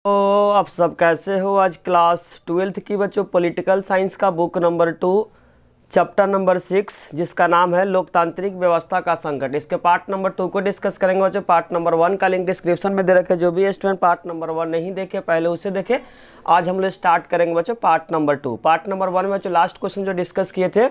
तो आप सब कैसे हो। आज क्लास 12th की बच्चों पॉलिटिकल साइंस का बुक नंबर 2 चैप्टर नंबर 6 जिसका नाम है लोकतांत्रिक व्यवस्था का संकट, इसके पार्ट नंबर 2 को डिस्कस करेंगे बच्चों। पार्ट नंबर 1 का लिंक डिस्क्रिप्शन में दे रखे, जो भी स्टूडेंट पार्ट नंबर 1 नहीं देखे पहले उसे देखे। आज हम लोग स्टार्ट करेंगे बच्चों पार्ट नंबर 2। पार्ट नंबर 1 में बच्चों लास्ट क्वेश्चन जो डिस्कस किए थे,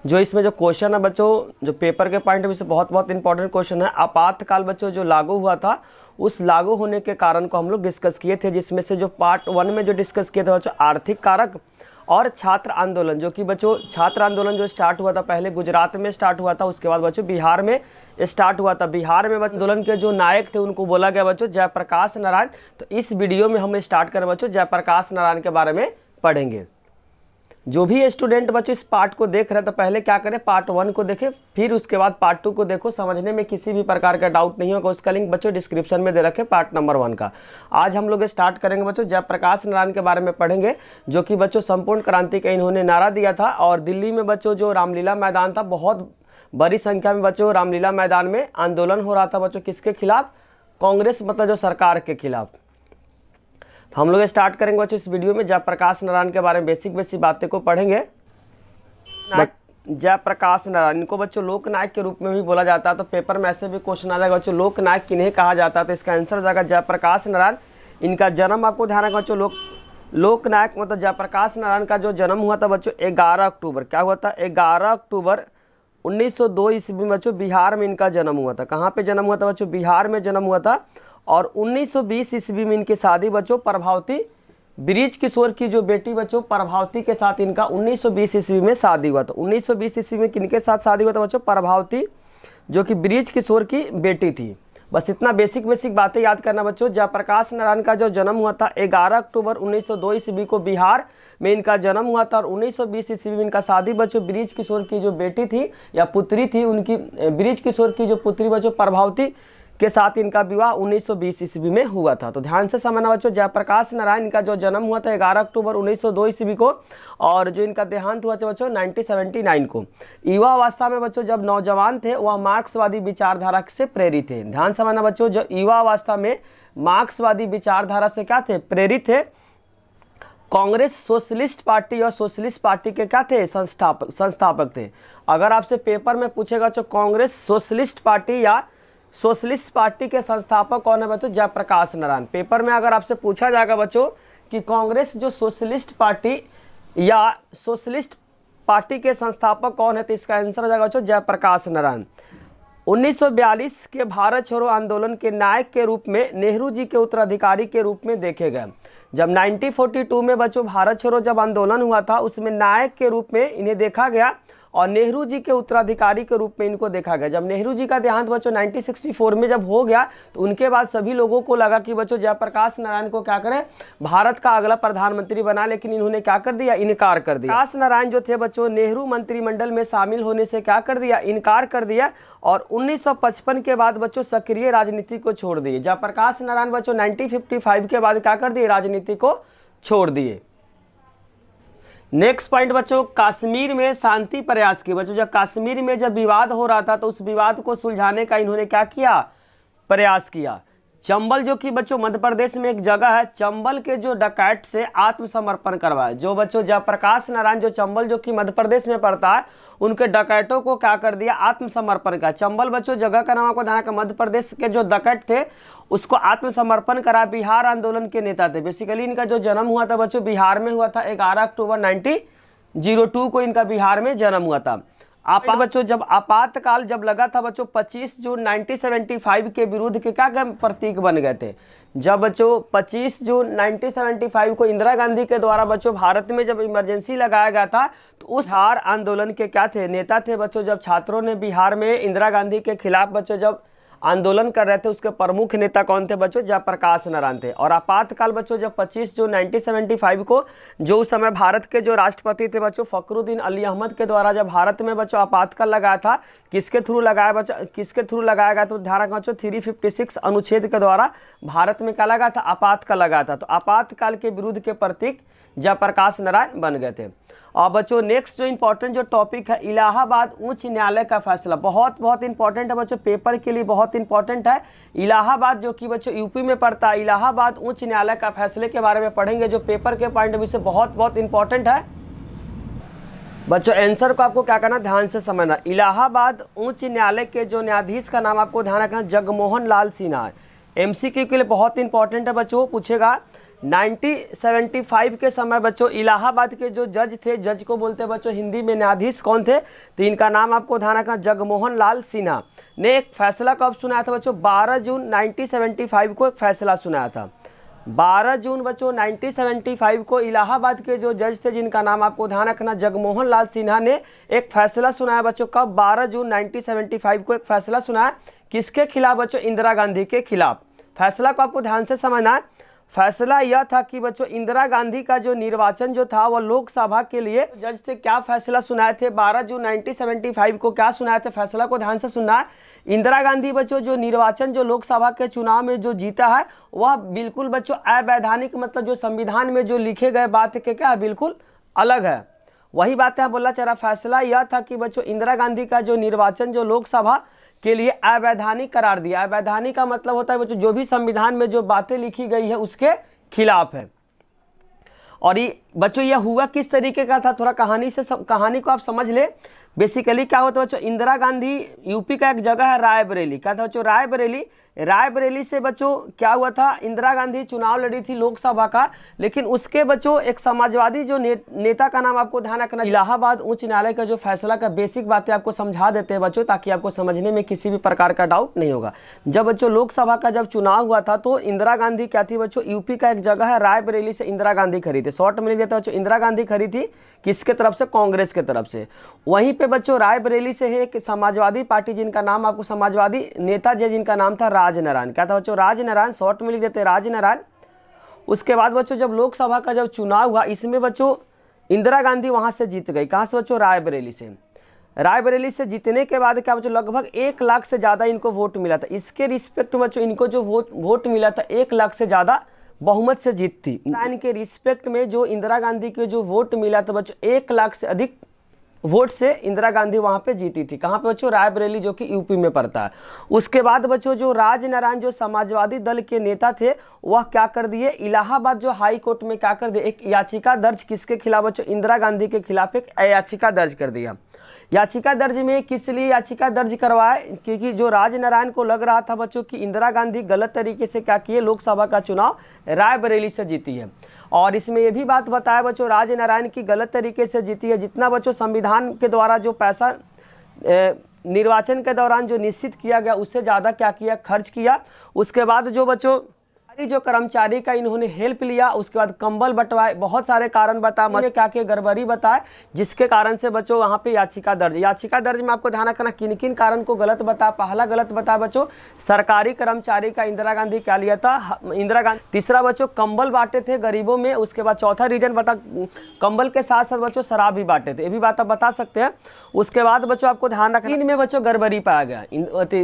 जो इसमें जो क्वेश्चन है बच्चों, जो पेपर के पॉइंट में से बहुत इंपॉर्टेंट क्वेश्चन है। आपातकाल बच्चों जो लागू हुआ था, उस लागू होने के कारण को हम लोग डिस्कस किए थे, जिसमें से जो पार्ट 1 में जो डिस्कस किए थे बच्चों आर्थिक कारक और छात्र आंदोलन, जो कि बच्चों छात्र आंदोलन जो स्टार्ट हुआ था पहले गुजरात में स्टार्ट हुआ था, उसके बाद बच्चों बिहार में स्टार्ट हुआ था। बिहार में आंदोलन के जो नायक थे उनको बोला गया बच्चों जयप्रकाश नारायण। तो इस वीडियो में हम स्टार्ट करें बच्चों जयप्रकाश नारायण के बारे में पढ़ेंगे। जो भी स्टूडेंट बच्चों इस पार्ट को देख रहे हैं तो पहले क्या करें, पार्ट 1 को देखें, फिर उसके बाद पार्ट 2 को देखो। समझने में किसी भी प्रकार का डाउट नहीं होगा, उसका लिंक बच्चों डिस्क्रिप्शन में दे रखे पार्ट नंबर 1 का। आज हम लोग स्टार्ट करेंगे बच्चों जयप्रकाश नारायण के बारे में पढ़ेंगे, जो कि बच्चों संपूर्ण क्रांति का इन्होंने नारा दिया था। और दिल्ली में बच्चों जो रामलीला मैदान था, बहुत बड़ी संख्या में बच्चों रामलीला मैदान में आंदोलन हो रहा था बच्चों, किसके खिलाफ? कांग्रेस मतलब जो सरकार के खिलाफ। तो हम लोग स्टार्ट करेंगे बच्चों इस वीडियो में जयप्रकाश नारायण के बारे में बेसिक बातें को पढ़ेंगे। जयप्रकाश नारायण, इनको बच्चों लोकनायक के रूप में भी बोला जाता है। तो पेपर में ऐसे भी क्वेश्चन आ जाएगा बच्चों लोकनायक किन्हें कहा जाता है, तो इसका आंसर हो जाएगा जयप्रकाश नारायण। इनका जन्म आपको ध्यान रखना बच्चों, लोकनायक मतलब जयप्रकाश नारायण का जो जन्म हुआ था बच्चों 11 अक्टूबर, क्या हुआ था? 11 अक्टूबर 1902 ईस्वी में बच्चों बिहार में इनका जन्म हुआ था। कहाँ पे जन्म हुआ था बच्चों? बिहार में जन्म हुआ था। और 1920 ईस्वी में इनकी शादी बच्चों प्रभावती बृज किशोर की जो बेटी बच्चों प्रभावती के साथ इनका 1920 ईस्वी में शादी हुआ था। 1920 ईस्वी में किनके साथ शादी हुआ था बच्चों? प्रभावती, जो कि बृज किशोर की बेटी थी। बस इतना बेसिक बातें याद करना बच्चों। जयप्रकाश नारायण का जो जन्म हुआ था 11 अक्टूबर 1902 ईस्वी को बिहार में इनका जन्म हुआ था। और 1920 ईस्वी में इनका शादी बच्चों बृज किशोर की जो बेटी थी या पुत्री थी उनकी, बृज किशोर की जो पुत्री बच्चों प्रभावती के साथ इनका विवाह 1920 ईस्वी में हुआ था। तो ध्यान से समझना बच्चों, जयप्रकाश नारायण इनका जो जन्म हुआ था 11 अक्टूबर 1902 ईस्वी को, और जो इनका देहांत हुआ था बच्चों 1979 को। युवा अवस्था में बच्चों जब नौजवान थे वह मार्क्सवादी विचारधारा से प्रेरित थे। ध्यान समझना बच्चों, जब युवा अवस्था में मार्क्सवादी विचारधारा से क्या थे? प्रेरित थे। कांग्रेस सोशलिस्ट पार्टी और सोशलिस्ट पार्टी के क्या थे? संस्थापक थे। अगर आपसे पेपर में पूछेगा तो कांग्रेस सोशलिस्ट पार्टी या सोशलिस्ट पार्टी के संस्थापक कौन है बच्चों? जयप्रकाश नारायण। पेपर में अगर आपसे पूछा जाएगा बच्चों कि कांग्रेस जो सोशलिस्ट पार्टी या सोशलिस्ट पार्टी के संस्थापक कौन है, तो इसका आंसर हो जाएगा बच्चों जयप्रकाश नारायण। 1942 के भारत छोड़ो आंदोलन के नायक के रूप में नेहरू जी के उत्तराधिकारी के रूप में देखे गए। जब 1942 में बच्चों भारत छोड़ो जब आंदोलन हुआ था, उसमें नायक के रूप में इन्हें देखा गया और नेहरू जी के उत्तराधिकारी के रूप में इनको देखा गया। जब नेहरू जी का देहांत बच्चों 1964 में जब हो गया, तो उनके बाद सभी लोगों को लगा कि बच्चों जयप्रकाश नारायण को क्या करें, भारत का अगला प्रधानमंत्री बना, लेकिन इन्होंने क्या कर दिया? इनकार कर दिया। जयप्रकाश नारायण जो थे बच्चों नेहरू मंत्रिमंडल में शामिल होने से क्या कर दिया? इनकार कर दिया। और 1955 के बाद बच्चों सक्रिय राजनीति को छोड़ दिए। जयप्रकाश नारायण बच्चों 1955 के बाद क्या कर दिए? राजनीति को छोड़ दिए। नेक्स्ट पॉइंट बच्चों, कश्मीर में शांति प्रयास की। बच्चों जब कश्मीर में जब विवाद हो रहा था तो उस विवाद को सुलझाने का इन्होंने क्या किया? प्रयास किया। चंबल जो कि बच्चों मध्य प्रदेश में एक जगह है, चंबल के जो डकैत से आत्मसमर्पण करवाया। जो बच्चों जयप्रकाश नारायण जो चंबल जो कि मध्य प्रदेश में पड़ता है, उनके डकैतों को क्या कर दिया? आत्मसमर्पण का। चंबल बच्चों जगह का नाम आपको ध्यान रखना, मध्य प्रदेश के जो डकैत थे उसको आत्मसमर्पण करा। बिहार आंदोलन के नेता थे। बेसिकली इनका जो जन्म हुआ था बच्चों बिहार में हुआ था, 11 अक्टूबर 1902 को इनका बिहार में जन्म हुआ था। बच्चों जब आपातकाल जब लगा था बच्चों 25 जून 1975 के विरुद्ध के क्या प्रतीक बन गए थे। जब बच्चों 25 जून 1975 को इंदिरा गांधी के द्वारा बच्चों भारत में जब इमरजेंसी लगाया गया था, तो उस बिहार आंदोलन के क्या थे? नेता थे बच्चों। जब छात्रों ने बिहार में इंदिरा गांधी के खिलाफ बच्चों जब आंदोलन कर रहे थे, उसके प्रमुख नेता कौन थे बच्चों? जयप्रकाश नारायण थे। और आपातकाल बच्चों जब 25 जून 1975 को, जो उस समय भारत के जो राष्ट्रपति थे बच्चों फखरुद्दीन अली अहमद के द्वारा जब भारत में बच्चों आपातकाल लगाया था, किसके थ्रू लगाया बच्चों? किसके थ्रू लगाया गया? तो ध्यान रखना बच्चों 356 अनुच्छेद के द्वारा भारत में क्या लगा था? आपातकाल लगाया था। तो आपातकाल के विरुद्ध के प्रतीक जयप्रकाश नारायण बन गए थे। और बच्चों नेक्स्ट जो इंपॉर्टेंट जो टॉपिक है इलाहाबाद उच्च न्यायालय का फैसला, बहुत इंपॉर्टेंट है बच्चों, पेपर के लिए बहुत इंपॉर्टेंट है। इलाहाबाद जो कि बच्चों यूपी में पड़ता है, इलाहाबाद उच्च न्यायालय का फैसले के बारे में पढ़ेंगे, जो पेपर के पॉइंट ऑफ व्यू से बहुत इंपॉर्टेंट है। बच्चों आंसर को आपको क्या करना, ध्यान से समझना। इलाहाबाद उच्च न्यायालय के जो न्यायाधीश का नाम आपको ध्यान रखना जगमोहन लाल सिन्हा है। एमसीक्यू के लिए बहुत इंपॉर्टेंट है बच्चों, पूछेगा 1975 के समय बच्चों इलाहाबाद के जो जज थे, जज को बोलते हैं बच्चों हिंदी में न्यायाधीश कौन थे, तो इनका नाम आपको ध्यान रखना जगमोहन लाल सिन्हा ने एक फैसला कब सुनाया था बच्चों, 12 जून 1975 को एक फैसला सुनाया था। 12 जून बच्चों 1975 को इलाहाबाद के जो जज थे जिनका नाम आपको ध्यान रखना जगमोहन लाल सिन्हा ने एक फैसला सुनाया बच्चों। कब, 12 जून 1975 को एक फैसला सुनाया, किसके खिलाफ बच्चों, इंदिरा गांधी के खिलाफ। फैसला को आपको ध्यान से समझना है। फैसला यह था कि बच्चों इंदिरा गांधी का जो निर्वाचन जो था वो लोकसभा के लिए जज थे, क्या फैसला सुनाए थे 12 जून 1975 को, क्या सुनाए थे, फैसला को ध्यान से सुनना है। इंदिरा गांधी बच्चों जो निर्वाचन जो लोकसभा के चुनाव में जो जीता है वह बिल्कुल बच्चों अवैधानिक, मतलब जो संविधान में जो लिखे गए बात के क्या बिल्कुल अलग है, वही बात है बोला चाह रहा। फैसला यह था कि बच्चों इंदिरा गांधी का जो निर्वाचन जो लोकसभा के लिए अवैधानिक करार दिया। अवैधानिक का मतलब होता है बच्चों जो भी संविधान में जो बातें लिखी गई है उसके खिलाफ है। और ये बच्चों यह हुआ किस तरीके का था, थोड़ा कहानी को आप समझ ले। बेसिकली क्या होता है बच्चों, इंदिरा गांधी, यूपी का एक जगह है रायबरेली, क्या था बच्चों, रायबरेली से बच्चों क्या हुआ था, इंदिरा गांधी चुनाव लड़ी थी लोकसभा का, लेकिन उसके बच्चों एक समाजवादी जो नेता का नाम आपको ध्यान रखना। इलाहाबाद उच्च न्यायालय का जो फैसला का बेसिक बातें आपको समझा देते हैं बच्चों, ताकि आपको समझने में किसी भी प्रकार का डाउट नहीं होगा। जब बच्चों लोकसभा का जब चुनाव हुआ था तो इंदिरा गांधी क्या थी बच्चों, यूपी का एक जगह है रायबरेली से इंदिरा गांधी खड़ी थी, शॉर्ट में लिख देता बच्चों, इंदिरा गांधी खड़ी थी किसके तरफ से, कांग्रेस के तरफ से। वहीं पे बच्चों रायबरेली से है एक समाजवादी पार्टी जिनका नाम आपको, समाजवादी नेता जिनका नाम था राजनारायण, क्या था बच्चों, राजनारायण, शॉर्ट में लिख देते राजनारायण। उसके बाद बच्चों जब लोकसभा का जब चुनाव हुआ इसमें बच्चों इंदिरा गांधी वहां से जीत गई, कहां से बच्चों, रायबरेली से जीतने के बाद क्या बच्चों लगभग 1 लाख से ज्यादा इनको वोट मिला था। इसके रिस्पेक्ट बच्चों इनको जो वोट मिला था 1 लाख से ज्यादा बहुमत से जीत थी। इनके रिस्पेक्ट में जो इंदिरा गांधी के जो वोट मिला था बच्चों 1 लाख से अधिक वोट से इंदिरा गांधी वहां पे जीती थी। कहां पे बच्चों, रायबरेली जो कि यूपी में पड़ता है। उसके बाद बच्चों जो राजनारायण जो समाजवादी दल के नेता थे वह क्या कर दिए, इलाहाबाद जो हाई कोर्ट में क्या कर दिए, एक याचिका दर्ज किसके खिलाफ बच्चों, इंदिरा गांधी के खिलाफ एक याचिका दर्ज कर दिया। याचिका दर्ज में किस लिए याचिका दर्ज करवाए, क्योंकि जो राजनारायण को लग रहा था बच्चों कि इंदिरा गांधी गलत तरीके से क्या किए, लोकसभा का चुनाव रायबरेली से जीती है। और इसमें यह भी बात बताया बच्चों राजनारायण की गलत तरीके से जीती है, जितना बच्चों संविधान के द्वारा जो पैसा निर्वाचन के दौरान जो निश्चित किया गया उससे ज़्यादा क्या किया, खर्च किया। उसके बाद जो बच्चों जो कर्मचारी का इन्होंने हेल्प लिया, उसके बाद कंबल बंटवाए, बहुत सारे कारण बताए, मुझे क्या क्या गड़बड़ी बताए, जिसके कारण से बच्चों वहाँ पे याचिका दर्ज में आपको ध्यान रखना किन किन कारण को गलत बता। पहला गलत बता बच्चों सरकारी कर्मचारी का इंदिरा गांधी क्या लिया था, इंदिरा गांधी। तीसरा बच्चों कंबल बांटे थे गरीबों में। उसके बाद चौथा रीजन बता, कंबल के साथ साथ बच्चों शराब भी बांटे थे, ये भी बात आप बता सकते हैं। उसके बाद बच्चों आपको ध्यान रखना इनमें बच्चों गड़बड़ी पाया गया।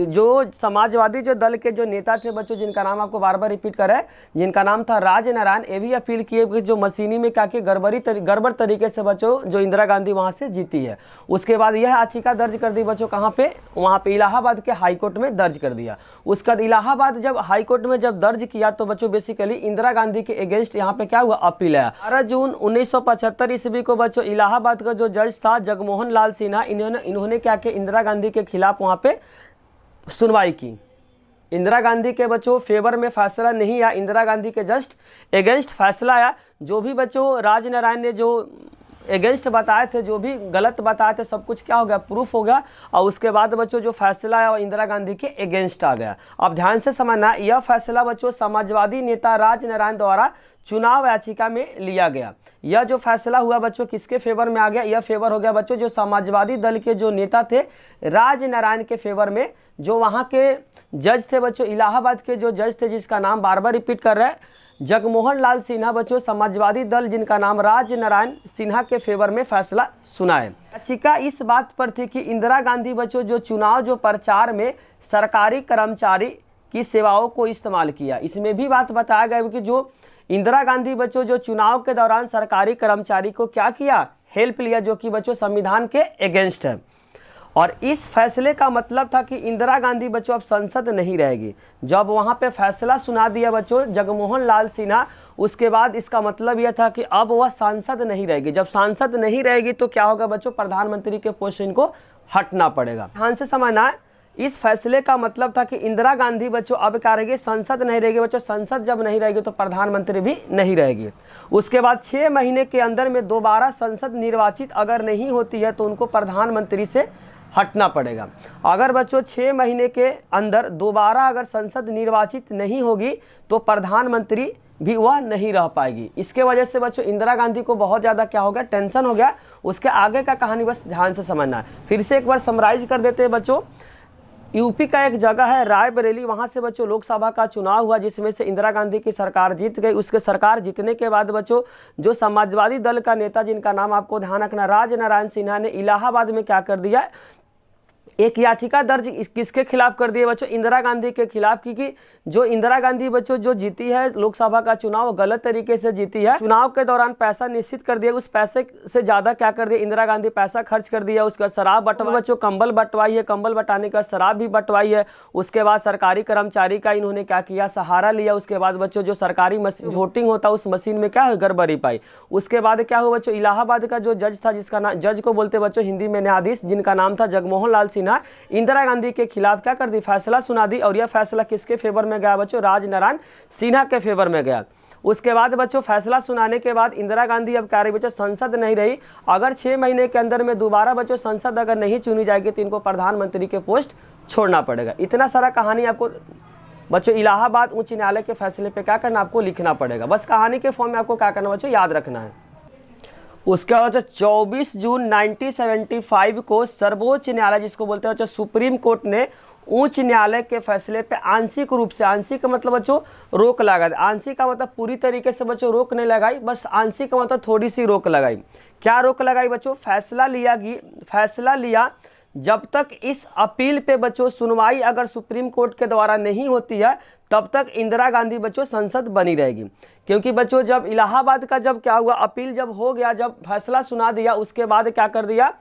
जो समाजवादी जो दल के जो नेता थे बच्चों जिनका नाम आपको बार बार रिपीट करे, जिनका नाम था राजनारायण, ये भी अपील किए कि जो मशीनी में क्या कि गड़बड़ तरीके से बच्चों जो इंदिरा गांधी वहां से जीती है। उसके बाद यह याचिका दर्ज कर दी बच्चों कहां पे, वहां पे इलाहाबाद के हाई कोर्ट में दर्ज कर दिया। उसके बाद इलाहाबाद जब हाई कोर्ट में जब दर्ज किया तो बच्चों बेसिकली इंदिरा गांधी के अगेंस्ट यहाँ पे क्या हुआ, अपील आया। 12 जून 1975 ईस्वी को बच्चों इलाहाबाद का जो जज था जगमोहन लाल सिन्हा, इन्होंने क्या किया, इंदिरा गांधी के खिलाफ वहां पे सुनवाई की। इंदिरा गांधी के बच्चों फेवर में फैसला नहीं आया, इंदिरा गांधी के जस्ट अगेंस्ट फैसला आया। जो भी बच्चों राजनारायण ने जो अगेंस्ट बताए थे, जो भी गलत बताए थे, सब कुछ क्या हो गया, प्रूफ हो गया। और उसके बाद बच्चों जो फैसला आया वो इंदिरा गांधी के अगेंस्ट आ गया। अब ध्यान से समझना, यह फैसला बच्चों समाजवादी नेता राजनारायण द्वारा चुनाव याचिका में लिया गया। यह जो फैसला हुआ बच्चों किसके फेवर में आ गया, यह फेवर हो गया बच्चों जो समाजवादी दल के जो नेता थे राजनारायण के फेवर में। जो वहाँ के जज थे बच्चों, इलाहाबाद के जो जज थे जिसका नाम बार बार रिपीट कर रहे हैं, जगमोहन लाल सिन्हा बच्चों समाजवादी दल जिनका नाम राजनारायण सिन्हा के फेवर में फैसला सुनाए। याचिका इस बात पर थी कि इंदिरा गांधी बच्चों जो चुनाव जो प्रचार में सरकारी कर्मचारी की सेवाओं को इस्तेमाल किया। इसमें भी बात बताया गया कि जो इंदिरा गांधी बच्चों जो चुनाव के दौरान सरकारी कर्मचारी को क्या किया, हेल्प लिया, जो कि बच्चों संविधान के अगेंस्ट है। और इस फैसले का मतलब था कि इंदिरा गांधी बच्चों अब संसद नहीं रहेगी। जब वहां पे फैसला सुना दिया बच्चों जगमोहन लाल सिन्हा, उसके बाद इसका मतलब यह था कि अब वह सांसद नहीं रहेगी। जब सांसद नहीं रहेगी तो क्या होगा बच्चों, प्रधानमंत्री के पोस्ट इनको हटना पड़ेगा। ध्यान से समझना है, इस फैसले का मतलब था कि इंदिरा गांधी बच्चों अब क्या रहेगी, संसद नहीं रहेगी बच्चों। संसद जब नहीं रहेगी तो प्रधानमंत्री भी नहीं रहेगी। उसके बाद 6 महीने के अंदर में दोबारा संसद निर्वाचित अगर नहीं होती है तो उनको प्रधानमंत्री से हटना पड़ेगा। अगर बच्चों 6 महीने के अंदर दोबारा अगर संसद निर्वाचित नहीं होगी तो प्रधानमंत्री भी वह नहीं रह पाएगी। इसके वजह से बच्चों इंदिरा गांधी को बहुत ज़्यादा क्या हो गया, टेंशन हो गया। उसके आगे का कहानी बस ध्यान से समझना है। फिर से एक बार समराइज कर देते हैं बच्चों। यूपी का एक जगह है रायबरेली, वहाँ से बच्चों लोकसभा का चुनाव हुआ जिसमें से इंदिरा गांधी की सरकार जीत गई। उसके सरकार जीतने के बाद बच्चों जो समाजवादी दल का नेता, जिनका नाम आपको ध्यान रखना, राजनारायण सिन्हा ने इलाहाबाद में क्या कर दिया, एक याचिका दर्ज किसके खिलाफ कर दी है बच्चों, इंदिरा गांधी के खिलाफ, क्योंकि जो इंदिरा गांधी बच्चों जो जीती है लोकसभा का चुनाव गलत तरीके से जीती है। चुनाव के दौरान पैसा निश्चित कर दिया, उस पैसे से ज्यादा क्या कर दिया इंदिरा गांधी, पैसा खर्च कर दिया। उसका शराब बंटवा बच्चों, कंबल बंटवाई है, कंबल बंटाने का शराब भी बंटवाई है। उसके बाद सरकारी कर्मचारी का इन्होंने क्या किया, सहारा लिया। उसके बाद बच्चों जो सरकारी वोटिंग होता है उस मशीन में क्या गड़बड़ी पाई। उसके बाद क्या हुआ बच्चों, इलाहाबाद का जो जज था, जिसका नाम, जज को बोलते बच्चों हिंदी में न्यायाधीश, जिनका नाम था जगमोहन लाल सिन्हा, इंदिरा गांधी के खिलाफ क्या कर दी, फैसला सुना दी। और यह फैसला किसके फेवर में गया बच्चों, राजनारायण सिन्हा के फेवर में गया। उसके बाद बच्चों फैसला सुनाने के बाद इंदिरा गांधी अब क्या रही बच्चों, संसद नहीं रही। अगर 6 महीने के अंदर में दोबारा बच्चों संसद अगर नहीं चुनी जाएगी तो इनको प्रधानमंत्री के पोस्ट छोड़ना पड़ेगा। इतना सारा कहानी आपको बच्चों इलाहाबाद उच्च न्यायालय के फैसले पे क्या करना, आपको लिखना पड़ेगा। बस कहानी के फॉर्म में आपको क्या करना बच्चों, याद रखना है। उसके बाद 24 जून 1975 को सर्वोच्च न्यायालय, जिसको बोलते हैं सुप्रीम कोर्ट ने उच्च न्यायालय के फैसले पे आंशिक रूप से, आंशिक का मतलब बच्चों रोक लगा दी। आंशिक का मतलब पूरी तरीके से बच्चों रोक नहीं लगाई, बस आंशिक का मतलब थोड़ी सी रोक लगाई। क्या रोक लगाई बच्चों, फैसला लिया जब तक इस अपील पे बच्चों सुनवाई अगर सुप्रीम कोर्ट के द्वारा नहीं होती है तब तक इंदिरा गांधी बच्चों संसद बनी रहेगी। क्योंकि बच्चों जब इलाहाबाद का जब क्या हुआ, अपील जब हो गया, जब फैसला सुना दिया, उसके बाद क्या कर दिया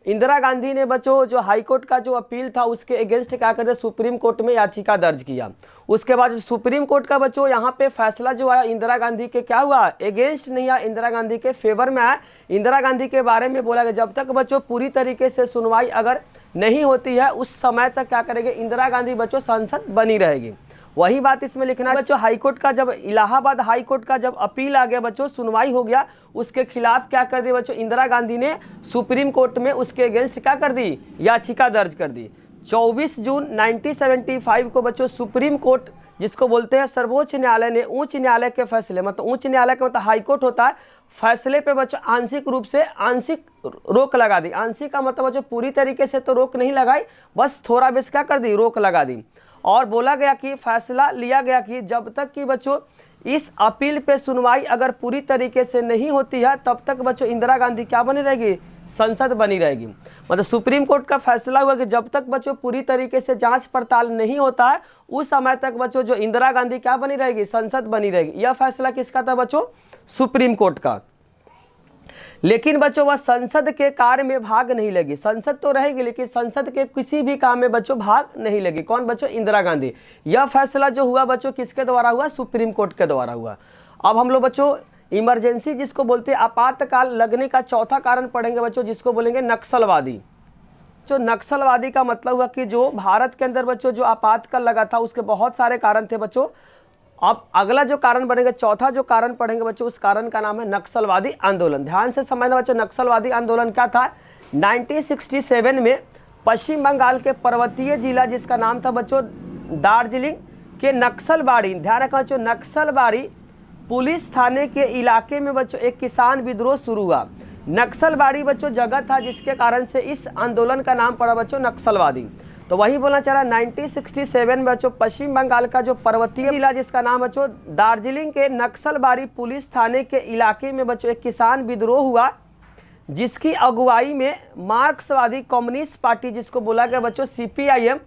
इंदिरा गांधी ने बच्चों जो हाईकोर्ट का जो अपील था उसके अगेंस्ट क्या कर दिया, सुप्रीम कोर्ट में याचिका दर्ज किया। उसके बाद सुप्रीम कोर्ट का बच्चों यहाँ पे फैसला जो आया इंदिरा गांधी के क्या हुआ, अगेंस्ट नहीं आया, इंदिरा गांधी के फेवर में आया। इंदिरा गांधी के बारे में बोला गया जब तक बच्चों पूरी तरीके से सुनवाई अगर नहीं होती है उस समय तक क्या करेंगे, इंदिरा गांधी बच्चों संसद बनी रहेगी। वही बात इसमें लिखना है बच्चों, हाईकोर्ट का जब इलाहाबाद हाईकोर्ट का जब अपील आ गया बच्चों, सुनवाई हो गया, उसके खिलाफ क्या कर दी बच्चों, इंदिरा गांधी ने सुप्रीम कोर्ट में उसके अगेंस्ट क्या कर दी, याचिका दर्ज कर दी। 24 जून 1975 को बच्चों सुप्रीम कोर्ट, जिसको बोलते हैं सर्वोच्च न्यायालय, ने उच्च न्यायालय के फैसले, मतलब उच्च न्यायालय का मतलब हाईकोर्ट होता है, फैसले पे बच्चों आंशिक रूप से आंशिक रोक लगा दी। आंशिक का मतलब बच्चों पूरी तरीके से तो रोक नहीं लगाई, बस थोड़ा बेस क्या कर दी, रोक लगा दी। और बोला गया कि फैसला लिया गया कि जब तक कि बच्चों इस अपील पे सुनवाई अगर पूरी तरीके से नहीं होती है तब तक बच्चों इंदिरा गांधी क्या बनी रहेगी, संसद बनी रहेगी। मतलब सुप्रीम कोर्ट का फैसला हुआ कि जब तक बच्चों पूरी तरीके से जांच पड़ताल नहीं होता है उस समय तक बच्चों जो इंदिरा गांधी क्या बनी रहेगी, संसद बनी रहेगी। यह फैसला किसका था बच्चों, सुप्रीम कोर्ट का। लेकिन बच्चों वह संसद के कार्य में भाग नहीं लगी। संसद तो रहेगी लेकिन संसद के किसी भी काम में बच्चों भाग नहीं लगी। कौन बच्चों, इंदिरा गांधी। यह फैसला जो हुआ बच्चों किसके द्वारा हुआ, सुप्रीम कोर्ट के द्वारा हुआ। अब हम लोग बच्चों इमरजेंसी जिसको बोलते हैं आपातकाल लगने का चौथा कारण पढ़ेंगे बच्चों, जिसको बोलेंगे नक्सलवादी। जो नक्सलवादी का मतलब हुआ कि जो भारत के अंदर बच्चों जो आपातकाल लगा था उसके बहुत सारे कारण थे बच्चों। अब अगला जो कारण बनेगा, चौथा जो कारण पढ़ेंगे बच्चों, उस कारण का नाम है नक्सलवादी आंदोलन। ध्यान से समझना बच्चों, नक्सलवादी आंदोलन क्या था। 1967 में पश्चिम बंगाल के पर्वतीय जिला जिसका नाम था बच्चों दार्जिलिंग के नक्सलबाड़ी, ध्यान रखना बच्चों, नक्सलबाड़ी पुलिस थाने के इलाके में बच्चों एक किसान विद्रोह शुरू हुआ। नक्सलबाड़ी बच्चों जगह था जिसके कारण से इस आंदोलन का नाम पड़ा बच्चों नक्सलवादी। तो वही बोलना चाह रहा 1967 में बच्चों पश्चिम बंगाल का जो पर्वतीय जिला जिसका नाम बच्चों दार्जिलिंग के नक्सलबाड़ी पुलिस थाने के इलाके में बच्चों एक किसान विद्रोह हुआ जिसकी अगुवाई में मार्क्सवादी कम्युनिस्ट पार्टी जिसको बोला गया बच्चों CPIM,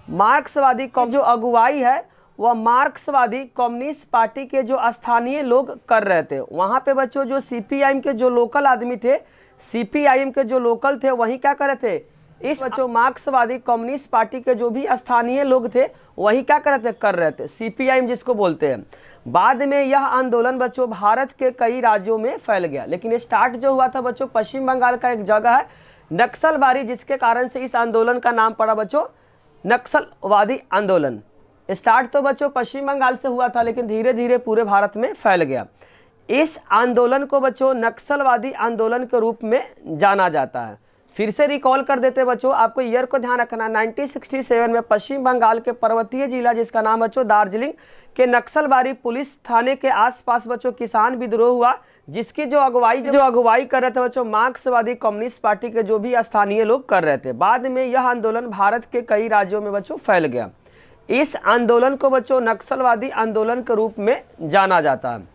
मार्क्सवादी जो अगुवाई है वह मार्क्सवादी कम्युनिस्ट पार्टी के जो स्थानीय लोग कर रहे थे। वहाँ पे बच्चों जो सीपीआईएम के जो लोकल आदमी थे, सीपीआईएम के जो लोकल थे, वही क्या कर रहे थे, इस बच्चों मार्क्सवादी कम्युनिस्ट पार्टी के जो भी स्थानीय लोग थे वही क्या कर रहे थे, सीपीआईएम जिसको बोलते हैं। बाद में यह आंदोलन बच्चों भारत के कई राज्यों में फैल गया, लेकिन स्टार्ट जो हुआ था बच्चों पश्चिम बंगाल का एक जगह है नक्सलबारी, जिसके कारण से इस आंदोलन का नाम पड़ा बच्चों नक्सलवादी आंदोलन। स्टार्ट तो बच्चों पश्चिम बंगाल से हुआ था, लेकिन धीरे धीरे पूरे भारत में फैल गया। इस आंदोलन को बच्चों नक्सलवादी आंदोलन के रूप में जाना जाता है। फिर से रिकॉल कर देते बच्चों, आपको ईयर को ध्यान रखना, 1967 में पश्चिम बंगाल के पर्वतीय जिला जिसका नाम बच्चों दार्जिलिंग के नक्सलबारी पुलिस थाने के आसपास बच्चों किसान विद्रोह हुआ, जिसकी जो अगुवाई कर रहे थे बच्चों मार्क्सवादी कम्युनिस्ट पार्टी के जो भी स्थानीय लोग कर रहे थे। बाद में यह आंदोलन भारत के कई राज्यों में बच्चों फैल गया। इस आंदोलन को बच्चों नक्सलवादी आंदोलन के रूप में जाना जाता है।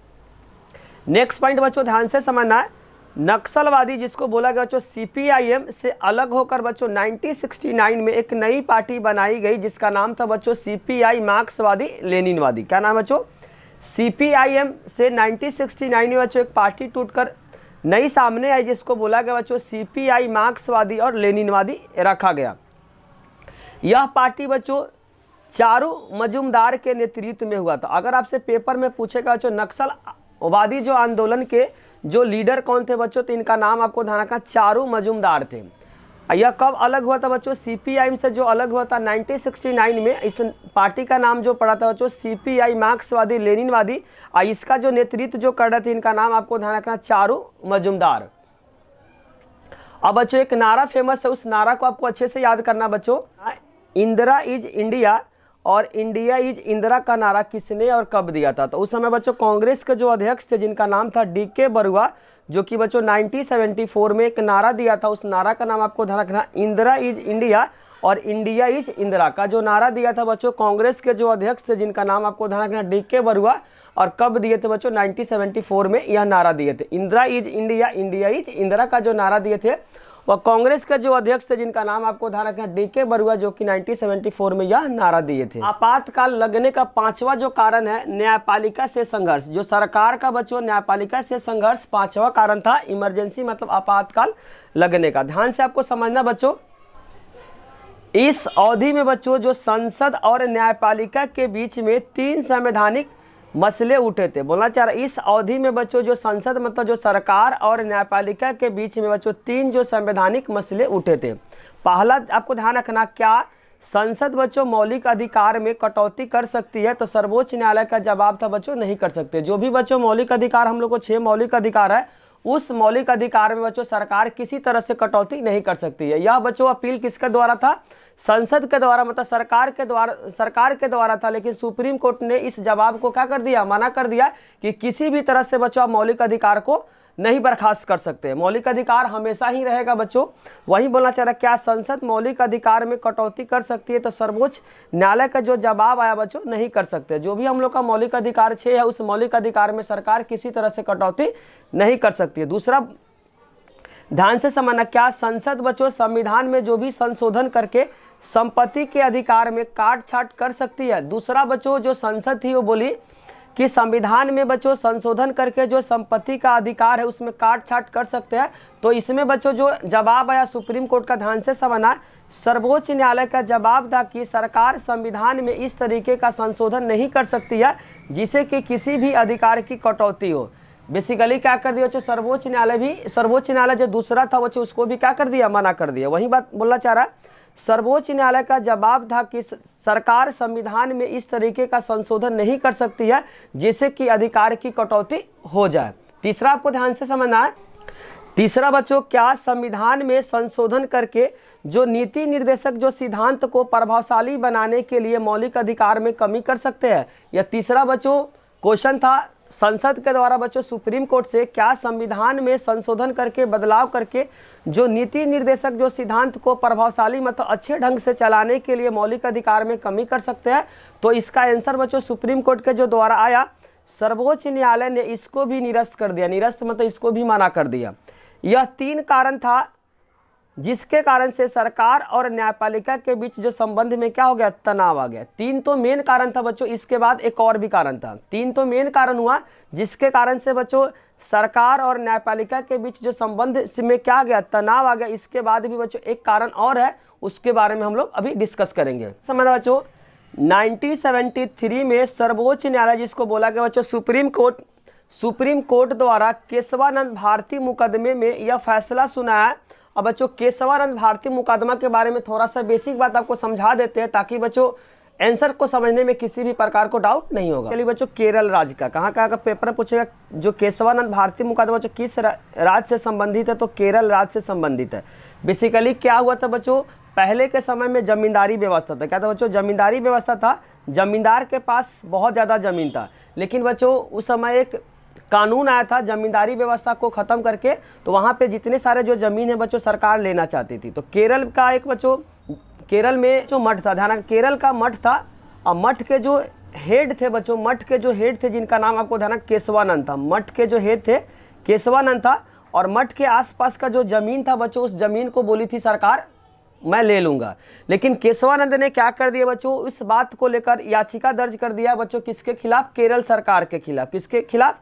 नेक्स्ट पॉइंट बच्चों ध्यान से समझना है, नक्सलवादी जिसको बोला गया बच्चों सीपीआईएम से अलग होकर बच्चों 1969 में एक नई पार्टी बनाई गई जिसका नाम था बच्चों सीपीआई मार्क्सवादी लेनिनवादी। क्या नाम बच्चों, सीपीआईएम से 1969 में बच्चों एक पार्टी टूटकर नई सामने आई जिसको बोला गया बच्चों सीपीआई मार्क्सवादी और लेनिनवादी रखा गया। यह पार्टी बच्चों चारू मजूमदार के नेतृत्व में हुआ था। अगर आपसे पेपर में पूछेगा बच्चों नक्सलवादी जो आंदोलन के जो लीडर कौन थे बच्चों, तो इनका नाम आपको ध्यान रखना चारू मजूमदार थे। यह कब अलग हुआ था बच्चों, सीपीआईएम से जो अलग हुआ था 1969 में। इस पार्टी का नाम जो पड़ा था बच्चों सीपीआई मार्क्सवादी लेनिनवादी, और इसका जो नेतृत्व जो कर रहे थे इनका नाम आपको ध्यान रखना चारू मजूमदार। अब बच्चों एक नारा फेमस है, उस नारा को आपको अच्छे से याद करना बच्चों, इंदिरा इज इंडिया और इंडिया इज इंदिरा का नारा किसने और कब दिया था। तो उस समय बच्चों कांग्रेस के जो अध्यक्ष थे जिनका नाम था डीके बरुआ, जो कि बच्चों 1974 में एक नारा दिया था, उस नारा का नाम आपको ध्यान रखना इंदिरा इज इंडिया और इंडिया इज इंदिरा का जो नारा दिया था बच्चों कांग्रेस के जो अध्यक्ष थे जिनका नाम आपको ध्यान रखना डीके बरुआ, और कब दिए थे बच्चों 1974 में यह नारा दिए थे। Indira is India India is Indira का जो नारा दिए थे वह कांग्रेस के जो अध्यक्ष थे जिनका नाम आपको ध्यान रखना डीके बरुआ, जो कि 1974 में यह नारा दिए थे। आपातकाल लगने का पांचवा जो कारण है न्यायपालिका से संघर्ष, जो सरकार का बच्चों न्यायपालिका से संघर्ष पांचवा कारण था, इमरजेंसी मतलब आपातकाल लगने का। ध्यान से आपको समझना बच्चों, इस अवधि में बच्चों जो संसद और न्यायपालिका के बीच में 3 संवैधानिक मसले उठे थे। बोलना चाह रहा इस अवधि में बच्चों जो संसद मतलब जो सरकार और न्यायपालिका के बीच में बच्चों 3 जो संवैधानिक मसले उठे थे। पहला आपको ध्यान रखना, क्या संसद बच्चों मौलिक अधिकार में कटौती कर सकती है, तो सर्वोच्च न्यायालय का जवाब था बच्चों नहीं कर सकते। जो भी बच्चों मौलिक अधिकार, हम लोग को 6 मौलिक अधिकार है, उस मौलिक अधिकार में बच्चों सरकार किसी तरह से कटौती नहीं कर सकती है। यह बच्चों अपील किसके द्वारा था, संसद के द्वारा मतलब सरकार के द्वारा था, लेकिन सुप्रीम कोर्ट ने इस जवाब को क्या कर दिया, मना कर दिया कि किसी भी तरह से बच्चों आप मौलिक अधिकार को नहीं बर्खास्त कर सकते, मौलिक अधिकार हमेशा ही रहेगा बच्चों। वही बोलना चाह रहा क्या संसद मौलिक अधिकार में कटौती कर सकती है, तो सर्वोच्च न्यायालय का जो जवाब आया बच्चों नहीं कर सकते। जो भी हम लोग का मौलिक अधिकार 6 है, उस मौलिक अधिकार में सरकार किसी तरह से कटौती नहीं कर सकती है। दूसरा ध्यान से समझना, क्या संसद बच्चों संविधान में जो भी संशोधन करके संपत्ति के अधिकार में काट छाट कर सकती है। दूसरा बच्चों जो संसद थी वो बोली कि संविधान में बच्चों संशोधन करके जो संपत्ति का अधिकार है उसमें काट छाट कर सकते हैं। तो इसमें बच्चों जो जवाब आया सुप्रीम कोर्ट का, ध्यान से समझना, सर्वोच्च न्यायालय का जवाब था कि सरकार संविधान में इस तरीके का संशोधन नहीं कर सकती है जिससे कि किसी भी अधिकार की कटौती हो। बेसिकली क्या कर दिया बच्चों सर्वोच्च न्यायालय जो दूसरा था बच्चों उसको भी क्या कर दिया, मना कर दिया। वही बात बोलना चाह रहा, सर्वोच्च न्यायालय का जवाब था कि सरकार संविधान में इस तरीके का संशोधन नहीं कर सकती है जिससे कि अधिकार की कटौती हो जाए। तीसरा आपको ध्यान से समझना है, तीसरा बच्चों क्या संविधान में संशोधन करके जो नीति निर्देशक जो सिद्धांत को प्रभावशाली बनाने के लिए मौलिक अधिकार में कमी कर सकते हैं। यह तीसरा बच्चों क्वेश्चन था संसद के द्वारा बच्चों सुप्रीम कोर्ट से, क्या संविधान में संशोधन करके बदलाव करके जो नीति निर्देशक जो सिद्धांत को प्रभावशाली मतलब अच्छे ढंग से चलाने के लिए मौलिक अधिकार में कमी कर सकते हैं। तो इसका आंसर बच्चों सुप्रीम कोर्ट के जो द्वारा आया, सर्वोच्च न्यायालय ने इसको भी निरस्त कर दिया, निरस्त मतलब इसको भी मना कर दिया। यह 3 कारण था जिसके कारण से सरकार और न्यायपालिका के बीच जो संबंध में क्या हो गया, तनाव आ गया। 3 तो मेन कारण था बच्चों, इसके बाद एक और भी कारण था। 3 तो मेन कारण हुआ जिसके कारण से बच्चों सरकार और न्यायपालिका के बीच जो संबंध में क्या आ गया, तनाव आ गया। इसके बाद भी बच्चों एक कारण और है, उसके बारे में हम लोग अभी डिस्कस करेंगे। समझ बच्चों 1973 में सर्वोच्च न्यायालय जिसको बोला गया बच्चों सुप्रीम कोर्ट द्वारा केशवानंद भारती मुकदमे में यह फैसला सुनाया। अब बच्चों केशवानंद भारती मुकदमा के बारे में थोड़ा सा बेसिक बात आपको समझा देते हैं ताकि बच्चों आंसर को समझने में किसी भी प्रकार को डाउट नहीं होगा। चलिए बच्चों केरल राज्य का कहाँ का पेपर में पूछेगा, जो केशवानंद भारती मुकदमा बच्चों किस राज्य से संबंधित है, तो केरल राज्य से संबंधित है। बेसिकली क्या हुआ था बच्चों, पहले के समय में जमींदारी व्यवस्था था। क्या था बच्चों, जमींदारी व्यवस्था था। जमींदार के पास बहुत ज़्यादा ज़मीन था, लेकिन बच्चों उस समय एक कानून आया था जमींदारी व्यवस्था को ख़त्म करके, तो वहाँ पे जितने सारे जो ज़मीन है बच्चों सरकार लेना चाहती थी। तो केरल का एक बच्चों केरल में जो मठ था, ध्यान, केरल का मठ था, और मठ के जो हेड थे बच्चों, मठ के जो हेड थे जिनका नाम आपको ध्यान केशवानंद था। मठ के जो हेड थे केशवानंद था, और मठ के आसपास का जो ज़मीन था बच्चों, उस ज़मीन को बोली थी सरकार मैं ले लूँगा। लेकिन केशवानंद ने क्या कर दिया बच्चों, इस बात को लेकर याचिका दर्ज कर दिया बच्चों, किसके खिलाफ, केरल सरकार के खिलाफ। किसके खिलाफ,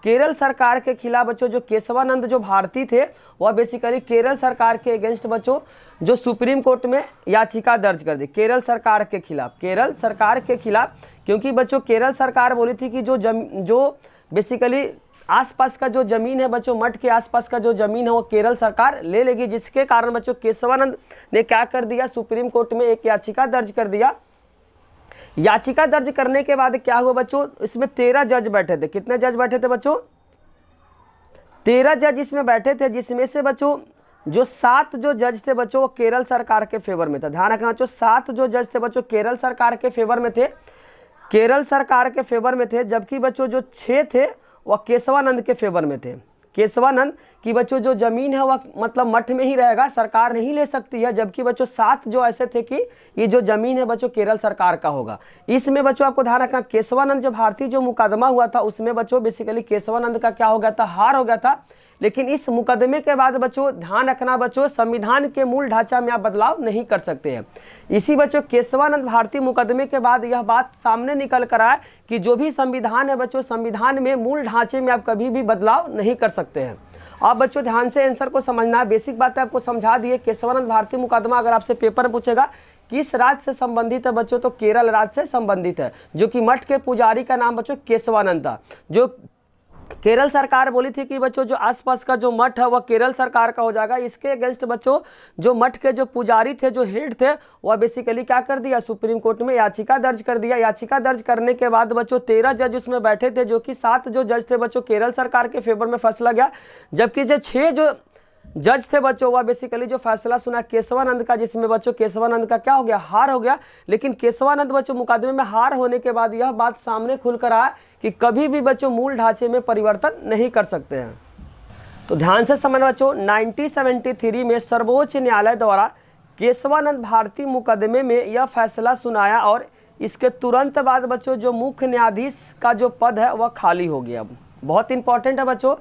केरल सरकार के खिलाफ बच्चों। जो केशवानंद जो भारती थे वह बेसिकली केरल सरकार के अगेंस्ट बच्चों जो सुप्रीम कोर्ट में याचिका दर्ज कर दी केरल सरकार के खिलाफ, केरल सरकार के खिलाफ। क्योंकि बच्चों केरल सरकार बोली थी कि जो बेसिकली आसपास का जो ज़मीन है बच्चों, मठ के आसपास का जो ज़मीन है वो केरल सरकार ले लेगी। जिसके कारण बच्चों केशवानंद ने क्या कर दिया, सुप्रीम कोर्ट में एक याचिका दर्ज कर दिया। याचिका दर्ज करने के बाद क्या हुआ बच्चों, इसमें 13 जज बैठे थे। कितने जज बैठे थे बच्चों, 13 जज इसमें बैठे थे, जिसमें से बच्चों जो 7 जो जज थे बच्चों वो केरल सरकार के फेवर में था। ध्यान रखना बच्चों, 7 जो जज थे बच्चों केरल सरकार के फेवर में थे, केरल सरकार के फेवर में थे। जबकि बच्चों जो 6 थे वह केशवानंद के फेवर में थे। केशवानंद की बच्चों जो ज़मीन है वह मतलब मठ में ही रहेगा, सरकार नहीं ले सकती है। जबकि बच्चों 7 जो ऐसे थे कि ये जो ज़मीन है बच्चों केरल सरकार का होगा। इसमें बच्चों आपको ध्यान रखना, केशवानंद जो भारती जो मुकदमा हुआ था उसमें बच्चों बेसिकली केशवानंद का क्या हो गया था, हार हो गया था। लेकिन इस मुकदमे के बाद बच्चों ध्यान रखना बच्चों, संविधान के मूल ढांचा में आप बदलाव नहीं कर सकते हैं। इसी बच्चों केशवानंद भारती मुकदमे के बाद यह बात सामने निकल कर आए कि जो भी संविधान है बच्चों, संविधान में मूल ढांचे में आप कभी भी बदलाव नहीं कर सकते हैं। आप बच्चों ध्यान से आंसर को समझना है, बेसिक बातें आपको समझा दिए। केशवानंद भारती मुकदमा अगर आपसे पेपर में पूछेगा किस राज्य से संबंधित है बच्चों, तो केरल राज्य से संबंधित है। जो कि मठ के पुजारी का नाम बच्चों केशवानंद था। जो केरल सरकार बोली थी कि बच्चों जो आसपास का जो मठ है वह केरल सरकार का हो जाएगा। इसके अगेंस्ट बच्चों जो मठ के जो पुजारी थे, जो हेड थे, वह बेसिकली क्या कर दिया, सुप्रीम कोर्ट में याचिका दर्ज कर दिया। याचिका दर्ज करने के बाद बच्चों 13 जज उसमें बैठे थे, जो कि 7 जो जज थे बच्चों केरल सरकार के फेवर में फैसला गया। जबकि जो 6 जो जज थे बच्चों वह बेसिकली जो फैसला सुना केशवानंद का, जिसमें बच्चों केशवानंद का क्या हो गया, हार हो गया। लेकिन केशवानंद बच्चों मुकदमे में हार होने के बाद यह बात सामने खुलकर आया कि कभी भी बच्चों मूल ढांचे में परिवर्तन नहीं कर सकते हैं। तो ध्यान से समझना बच्चों, 1973 में सर्वोच्च न्यायालय द्वारा केशवानंद भारती मुकदमे में यह फैसला सुनाया और इसके तुरंत बाद बच्चों जो मुख्य न्यायाधीश का जो पद है वह खाली हो गया। बहुत इंपॉर्टेंट है बच्चों,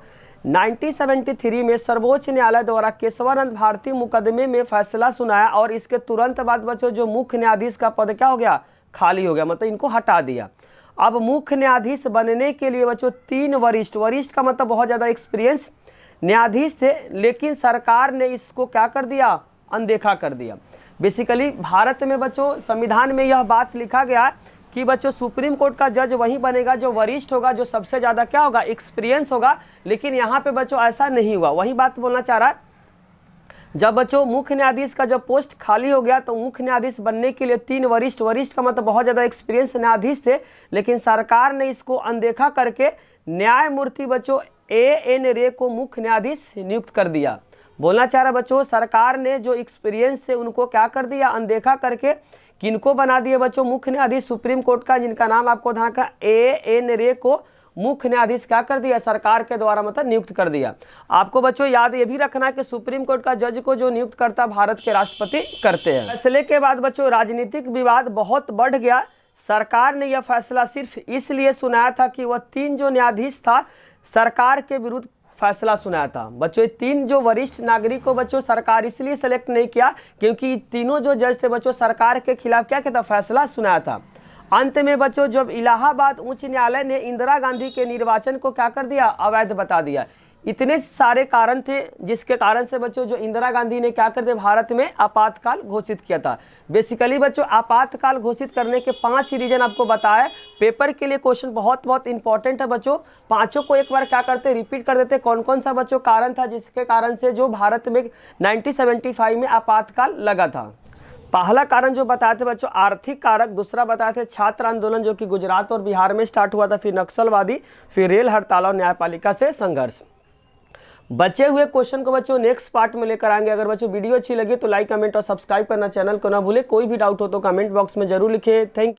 1973 में सर्वोच्च न्यायालय द्वारा केशवानंद भारती मुकदमे में फैसला सुनाया और इसके तुरंत बाद बच्चों जो मुख्य न्यायाधीश का पद क्या हो गया, खाली हो गया, मतलब इनको हटा दिया। अब मुख्य न्यायाधीश बनने के लिए बच्चों 3 वरिष्ठ का मतलब बहुत ज़्यादा एक्सपीरियंस न्यायाधीश थे, लेकिन सरकार ने इसको क्या कर दिया, अनदेखा कर दिया। बेसिकली भारत में बच्चों संविधान में यह बात लिखा गया कि बच्चों सुप्रीम कोर्ट का जज वही बनेगा जो वरिष्ठ होगा, जो सबसे ज़्यादा क्या होगा, एक्सपीरियंस होगा। लेकिन यहाँ पे बच्चों ऐसा नहीं हुआ। वही बात बोलना चाह रहा है, जब बच्चों मुख्य न्यायाधीश का जब पोस्ट खाली हो गया तो मुख्य न्यायाधीश बनने के लिए 3 वरिष्ठ का मतलब बहुत ज़्यादा एक्सपीरियंस न्यायाधीश थे, लेकिन सरकार ने इसको अनदेखा करके न्यायमूर्ति बच्चों A.N. रे को मुख्य न्यायाधीश नियुक्त कर दिया। बोलना चाह रहा बच्चों, सरकार ने जो एक्सपीरियंस थे उनको क्या कर दिया, अनदेखा करके किनको बना दिए बच्चों, मुख्य न्यायाधीश सुप्रीम कोर्ट का, जिनका नाम आपको ध्यान का A.N. रे को मुख्य न्यायाधीश क्या कर दिया, सरकार के द्वारा मतलब नियुक्त कर दिया। आपको बच्चों याद ये भी रखना कि सुप्रीम कोर्ट का जज को जो नियुक्त करता भारत के राष्ट्रपति करते हैं। फैसले के बाद बच्चों राजनीतिक विवाद बहुत बढ़ गया। सरकार ने यह फैसला सिर्फ इसलिए सुनाया था कि वह 3 जो न्यायाधीश था सरकार के विरुद्ध फैसला सुनाया था। बच्चों ये 3 जो वरिष्ठ नागरिक को बच्चों सरकार इसलिए सेलेक्ट नहीं किया क्योंकि तीनों जो जज थे बच्चों सरकार के खिलाफ क्या था, फैसला सुनाया था। अंत में बच्चों जब इलाहाबाद उच्च न्यायालय ने इंदिरा गांधी के निर्वाचन को क्या कर दिया, अवैध बता दिया। इतने सारे कारण थे जिसके कारण से बच्चों जो इंदिरा गांधी ने क्या कर दिया, भारत में आपातकाल घोषित किया था। बेसिकली बच्चों आपातकाल घोषित करने के 5 रीजन आपको बताया। पेपर के लिए क्वेश्चन बहुत इंपॉर्टेंट है बच्चों, पांचों को एक बार क्या करते, रिपीट कर देते। कौन कौन सा बच्चों कारण था जिसके कारण से जो भारत में 1975 में आपातकाल लगा था। पहला कारण जो बताए थे बच्चों आर्थिक कारक, दूसरा बताए थे छात्र आंदोलन जो कि गुजरात और बिहार में स्टार्ट हुआ था, फिर नक्सलवादी, फिर रेल हड़ताल और न्यायपालिका से संघर्ष। बचे हुए क्वेश्चन को बच्चों नेक्स्ट पार्ट में लेकर आएंगे। अगर बच्चों वीडियो अच्छी लगी तो लाइक, कमेंट और सब्सक्राइब करना चैनल को ना भूले। कोई भी डाउट हो तो कमेंट बॉक्स में जरूर लिखे। थैंक